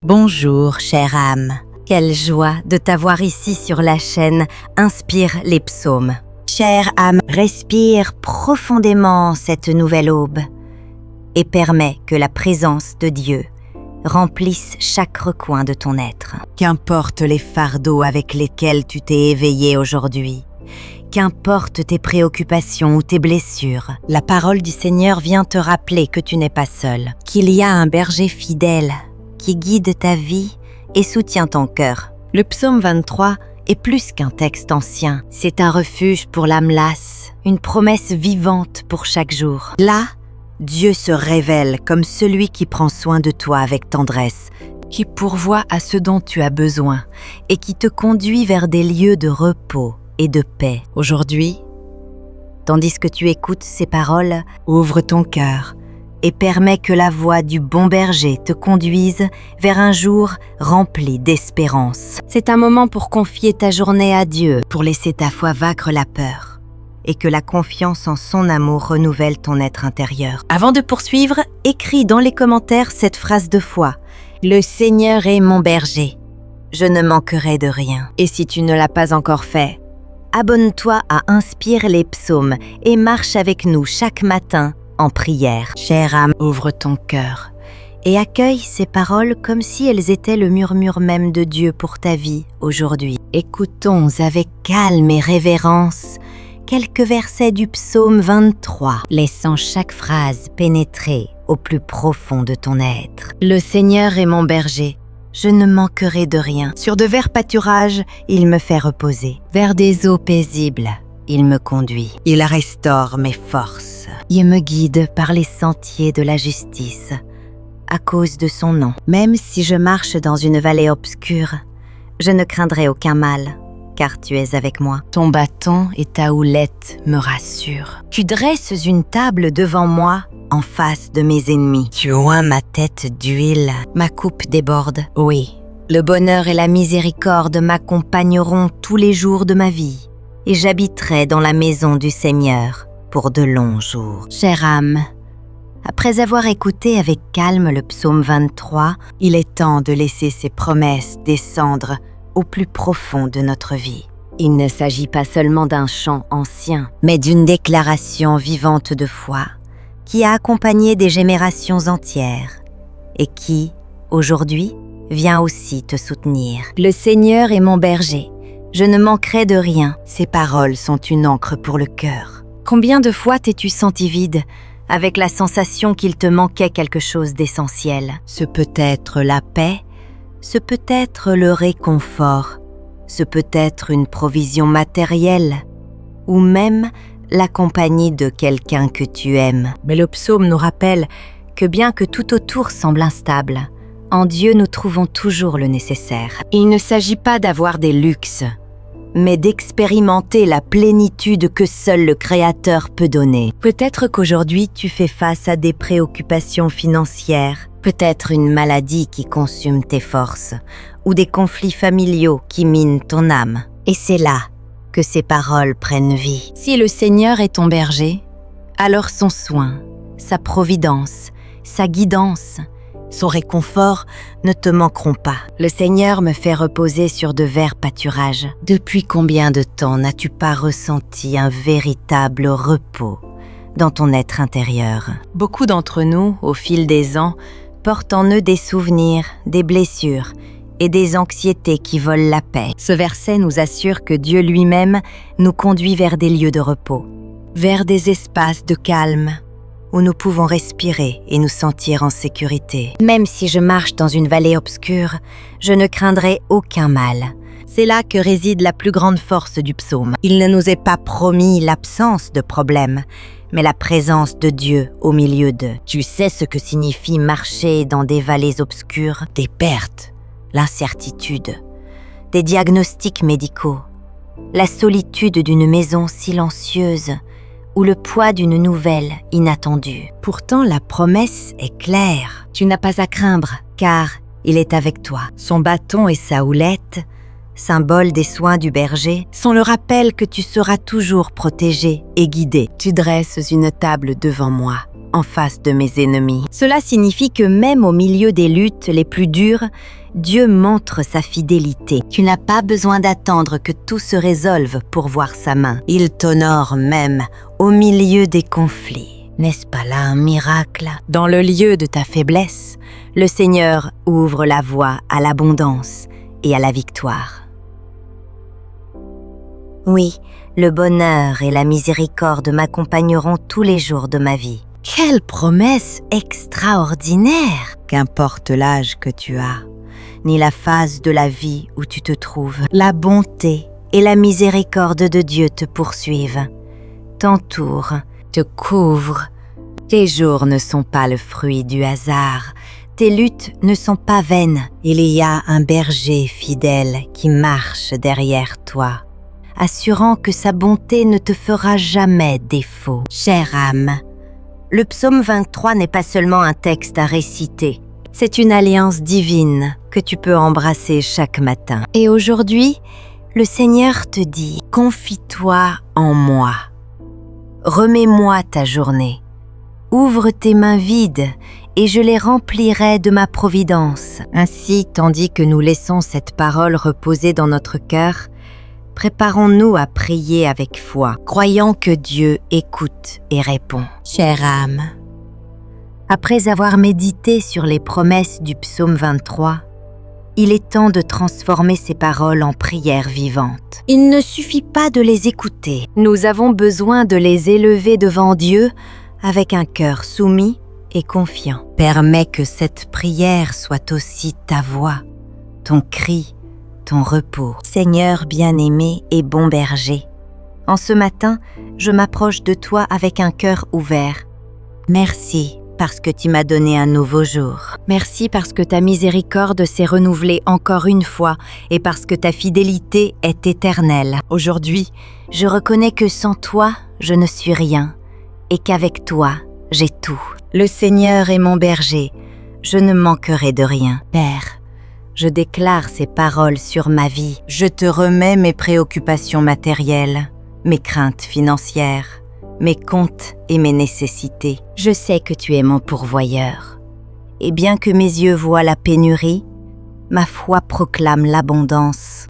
Bonjour, chère âme. Quelle joie de t'avoir ici sur la chaîne Inspire les psaumes. Chère âme, respire profondément cette nouvelle aube et permets que la présence de Dieu remplisse chaque recoin de ton être. Qu'importe les fardeaux avec lesquels tu t'es éveillé aujourd'hui, qu'importe tes préoccupations ou tes blessures, la parole du Seigneur vient te rappeler que tu n'es pas seul, qu'il y a un berger fidèle qui guide ta vie et soutient ton cœur. Le psaume 23 est plus qu'un texte ancien. C'est un refuge pour l'âme lasse, une promesse vivante pour chaque jour. Là, Dieu se révèle comme celui qui prend soin de toi avec tendresse, qui pourvoit à ce dont tu as besoin et qui te conduit vers des lieux de repos et de paix. Aujourd'hui, tandis que tu écoutes ces paroles, ouvre ton cœur et permets que la voix du bon berger te conduise vers un jour rempli d'espérance. C'est un moment pour confier ta journée à Dieu, pour laisser ta foi vaincre la peur et que la confiance en son amour renouvelle ton être intérieur. Avant de poursuivre, écris dans les commentaires cette phrase de foi. Le Seigneur est mon berger. Je ne manquerai de rien. Et si tu ne l'as pas encore fait, abonne-toi à Inspire les psaumes et marche avec nous chaque matin en prière. Chère âme, ouvre ton cœur et accueille ces paroles comme si elles étaient le murmure même de Dieu pour ta vie aujourd'hui. Écoutons avec calme et révérence quelques versets du psaume 23, laissant chaque phrase pénétrer au plus profond de ton être. Le Seigneur est mon berger. Je ne manquerai de rien. Sur de verts pâturages, il me fait reposer. Vers des eaux paisibles, il me conduit. Il restaure mes forces. Il me guide par les sentiers de la justice, à cause de son nom. Même si je marche dans une vallée obscure, je ne craindrai aucun mal, car tu es avec moi. Ton bâton et ta houlette me rassurent. Tu dresses une table devant moi, en face de mes ennemis. Tu oins ma tête d'huile, ma coupe déborde. Oui, le bonheur et la miséricorde m'accompagneront tous les jours de ma vie, et j'habiterai dans la maison du Seigneur pour de longs jours. Chère âme, après avoir écouté avec calme le psaume 23, il est temps de laisser ses promesses descendre au plus profond de notre vie. Il ne s'agit pas seulement d'un chant ancien, mais d'une déclaration vivante de foi qui a accompagné des générations entières et qui, aujourd'hui, vient aussi te soutenir. Le Seigneur est mon berger. Je ne manquerai de rien. Ces paroles sont une encre pour le cœur. Combien de fois t'es-tu senti vide, avec la sensation qu'il te manquait quelque chose d'essentiel? Ce peut être la paix, ce peut être le réconfort, ce peut être une provision matérielle, ou même la compagnie de quelqu'un que tu aimes. Mais le psaume nous rappelle que bien que tout autour semble instable, en Dieu nous trouvons toujours le nécessaire. Il ne s'agit pas d'avoir des luxes, mais d'expérimenter la plénitude que seul le Créateur peut donner. Peut-être qu'aujourd'hui tu fais face à des préoccupations financières, peut-être une maladie qui consume tes forces, ou des conflits familiaux qui minent ton âme. Et c'est là que ces paroles prennent vie. Si le Seigneur est ton berger, alors son soin, sa providence, sa guidance, son réconfort ne te manqueront pas. Le Seigneur me fait reposer sur de verts pâturages. Depuis combien de temps n'as-tu pas ressenti un véritable repos dans ton être intérieur? Beaucoup d'entre nous, au fil des ans, portent en eux des souvenirs, des blessures et des anxiétés qui volent la paix. Ce verset nous assure que Dieu lui-même nous conduit vers des lieux de repos, vers des espaces de calme, où nous pouvons respirer et nous sentir en sécurité. Même si je marche dans une vallée obscure, je ne craindrai aucun mal. C'est là que réside la plus grande force du psaume. Il ne nous est pas promis l'absence de problèmes, mais la présence de Dieu au milieu d'eux. Tu sais ce que signifie marcher dans des vallées obscures? Des pertes, l'incertitude, des diagnostics médicaux, la solitude d'une maison silencieuse, ou le poids d'une nouvelle inattendue. Pourtant, la promesse est claire. Tu n'as pas à craindre, car il est avec toi. Son bâton et sa houlette, symbole des soins du berger, sont le rappel que tu seras toujours protégé et guidé. Tu dresses une table devant moi, en face de mes ennemis. Cela signifie que même au milieu des luttes les plus dures, Dieu montre sa fidélité. Tu n'as pas besoin d'attendre que tout se résolve pour voir sa main. Il t'honore même au milieu des conflits. N'est-ce pas là un miracle? Dans le lieu de ta faiblesse, le Seigneur ouvre la voie à l'abondance et à la victoire. Oui, le bonheur et la miséricorde m'accompagneront tous les jours de ma vie. Quelle promesse extraordinaire! Qu'importe l'âge que tu as, ni la phase de la vie où tu te trouves, la bonté et la miséricorde de Dieu te poursuivent, t'entourent, te couvrent. Tes jours ne sont pas le fruit du hasard, tes luttes ne sont pas vaines. Il y a un berger fidèle qui marche derrière toi, assurant que sa bonté ne te fera jamais défaut. Chère âme, le psaume 23 n'est pas seulement un texte à réciter, c'est une alliance divine que tu peux embrasser chaque matin. Et aujourd'hui, le Seigneur te dit « Confie-toi en moi, remets-moi ta journée, ouvre tes mains vides et je les remplirai de ma providence. » Ainsi, tandis que nous laissons cette parole reposer dans notre cœur, préparons-nous à prier avec foi, croyant que Dieu écoute et répond. Chère âme, après avoir médité sur les promesses du psaume 23, il est temps de transformer ces paroles en prières vivantes. Il ne suffit pas de les écouter. Nous avons besoin de les élever devant Dieu avec un cœur soumis et confiant. Permets que cette prière soit aussi ta voix, ton cri, ton repos. Seigneur bien-aimé et bon berger, en ce matin, je m'approche de toi avec un cœur ouvert. Merci parce que tu m'as donné un nouveau jour. Merci parce que ta miséricorde s'est renouvelée encore une fois et parce que ta fidélité est éternelle. Aujourd'hui, je reconnais que sans toi, je ne suis rien et qu'avec toi, j'ai tout. Le Seigneur est mon berger, je ne manquerai de rien. Père, je déclare ces paroles sur ma vie. Je te remets mes préoccupations matérielles, mes craintes financières, mes comptes et mes nécessités. Je sais que tu es mon pourvoyeur. Et bien que mes yeux voient la pénurie, ma foi proclame l'abondance.